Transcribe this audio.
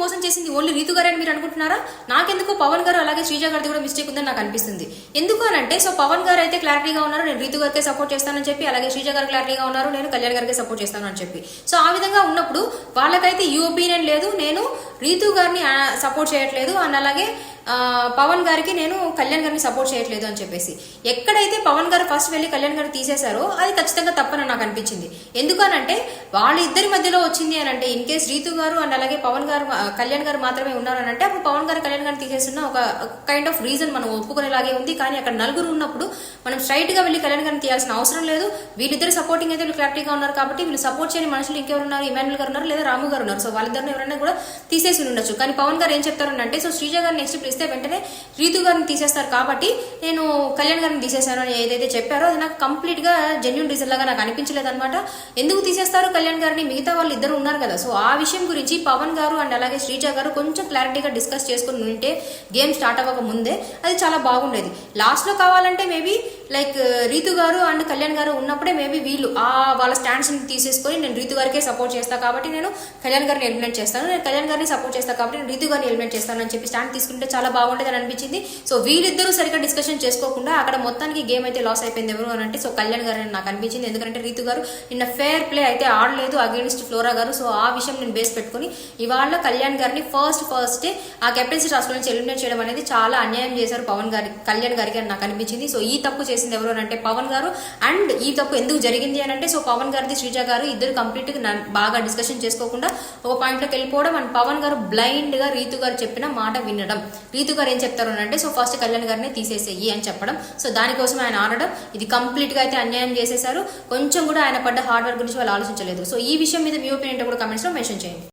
మోసం చేసింది ఓన్లీ రీతు గారు అని మీరు అనుకుంటున్నారా? నాకెందుకు పవన్ గారు అలాగే శ్రీజ గారిది కూడా మిస్టేక్ ఉందని నాకు అనిపిస్తుంది. ఎందుకు అని అంటే, సో పవన్ గారు అయితే క్లారిటీగా ఉన్నారు, నేను రీతు గారికే సపోర్ట్ చేస్తానని చెప్పి, అలాగే శ్రీజ గారు క్లారిటీగా ఉన్నారు, నేను కళ్యాణ్ గారికి సపోర్ట్ చేస్తాను అని చెప్పి. సో ఆ విధంగా ఉన్నప్పుడు వాళ్ళకైతే ఈ ఒపీనియన్ లేదు, నేను రీతు గారిని సపోర్ట్ చేయట్లేదు అండ్ అలాగే పవన్ గారికి నేను కళ్యాణ్ గారిని సపోర్ట్ చేయట్లేదు అని చెప్పేసి. ఎక్కడైతే పవన్ గారు ఫస్ట్ వెళ్ళి కళ్యాణ్ గారు తీసేశారో అది ఖచ్చితంగా తప్పని నాకు అనిపించింది. ఎందుకనంటే వాళ్ళిద్దరి మధ్యలో వచ్చింది అని అంటే, ఇన్ కేస్ రీతు గారు అండ్ అలాగే పవన్ గారు కళ్యాణ్ గారు మాత్రమే ఉన్నారని అంటే, అప్పుడు పవన్ గారు కళ్యాణ్ గారిని తీసేస్తున్న ఒక కైండ్ ఆఫ్ రీజన్ మనం ఒప్పుకునేలాగే ఉంది. కానీ అక్కడ నలుగురు ఉన్నప్పుడు మనం స్ట్రైట్ గా వెళ్ళి కళ్యాణ్ గారిని తీయాల్సిన అవసరం లేదు. వీళ్ళిద్దరు సపోర్టింగ్ అయితే వీళ్ళు క్లారిటీగా ఉన్నారు కాబట్టి వీళ్ళు సపోర్ట్ చేయని మనుషులు ఇంకెవరు ఉన్నారు? ఇమాన్యుల్ గారు ఉన్నారు లేదా రాము గారు ఉన్నారు. సో వాళ్ళిద్దరిని ఎవరైనా కూడా తీసేసి ఉండొచ్చు. కానీ పవన్ గారు ఏం చెప్తారు అంటే, సో శ్రీజ గారిని నెక్స్ట్ ఇస్తే వెంటనే రీతు గారిని తీసేస్తారు కాబట్టి నేను కళ్యాణ్ గారిని తీసేశాను అని ఏదైతే చెప్పారో అది నాకు కంప్లీట్ గా జెన్యూన్ రీజన్ లాగా నాకు అనిపించలేదు అనమాట. ఎందుకు తీసేస్తారు కళ్యాణ్ గారిని? మిగతా వాళ్ళు ఇద్దరు ఉన్నారు కదా. సో ఆ విషయం గురించి పవన్ గారు అండ్ అలాగే శ్రీజ గారు కొంచెం క్లారిటీగా డిస్కస్ చేసుకుని ఉంటే గేమ్ స్టార్ట్ అవ్వక ముందే అది చాలా బాగుండేది. లాస్ట్ లో కావాలంటే మేబీ లైక్ రీతు గారు అండ్ కళ్యాణ్ గారు ఉన్నప్పుడే మేబీ వీళ్ళు వాళ్ళ స్టాండ్స్ ని తీసేసుకొని, నేను రీతు గారికే సపోర్ట్ చేస్తాను కాబట్టి నేను కళ్యాణ్ గారిని ఎలిమినేట్ చేస్తాను, నేను కళ్యాణ్ గారిని సపోర్ట్ చేస్తాను కాబట్టి నేను రీతు గారిని ఎలిమినేట్ చేస్తాను అని చెప్పి స్టాండ్ తీసుకుంటే చాలా బాగుండేది అని అనిపించింది. సో వీళ్ళిద్దరూ సరిగ్గా డిస్కషన్ చేసుకోకుండా అక్కడ మొత్తానికి గేమ్ అయితే లాస్ అయిపోయింది. ఎవరు అని అంటే, సో కళ్యాణ్ గారు అని నాకు అనిపించింది. ఎందుకంటే రీతు గారు నిన్న ఫేర్ ప్లే అయితే ఆడలేదు అగేన్స్ట్ ఫ్లోరా గారు. సో ఆ విషయం నేను బేస్ పెట్టుకుని ఇవాళ కళ్యాణ్ గారిని ఫస్ట్ ఆ కెప్టెన్సీ టాస్క్ నుంచి ఎలిమినేట్ చేయడం అనేది చాలా అన్యాయం చేశారు కళ్యాణ్ గారికి అని నాకు అనిపించింది. సో ఈ తప్పు చేసింది ఎవరు అని అంటే పవన్ గారు. అండ్ ఈ తప్పు ఎందుకు జరిగింది అని అంటే, సో పవన్ గారిది శ్రీజ గారు ఇద్దరు కంప్లీట్ గా బాగా డిస్కషన్ చేసుకోకుండా ఒక పాయింట్ లోకి వెళ్ళిపోవడం అండ్ పవన్ గారు బ్లైండ్ గా రీతు గారు చెప్పిన మాట వినడం. రీతు గారు ఏం చెప్తారు అని అంటే, సో ఫస్ట్ కళ్యాణ్ గారిని తీసేసేయి అని చెప్పడం. సో దానికోసం ఆయన ఆడడం ఇది కంప్లీట్ గా అయితే అన్యాయం చేసేశారు. కొంచెం కూడా ఆయన పడ్డ హార్డ్ వర్క్ గురించి వాళ్ళు ఆలోచించలేదు. సో ఈ విషయం మీద మీ ఒపీనియన్ కూడా కమెంట్స్ లో మెన్షన్ చేయండి.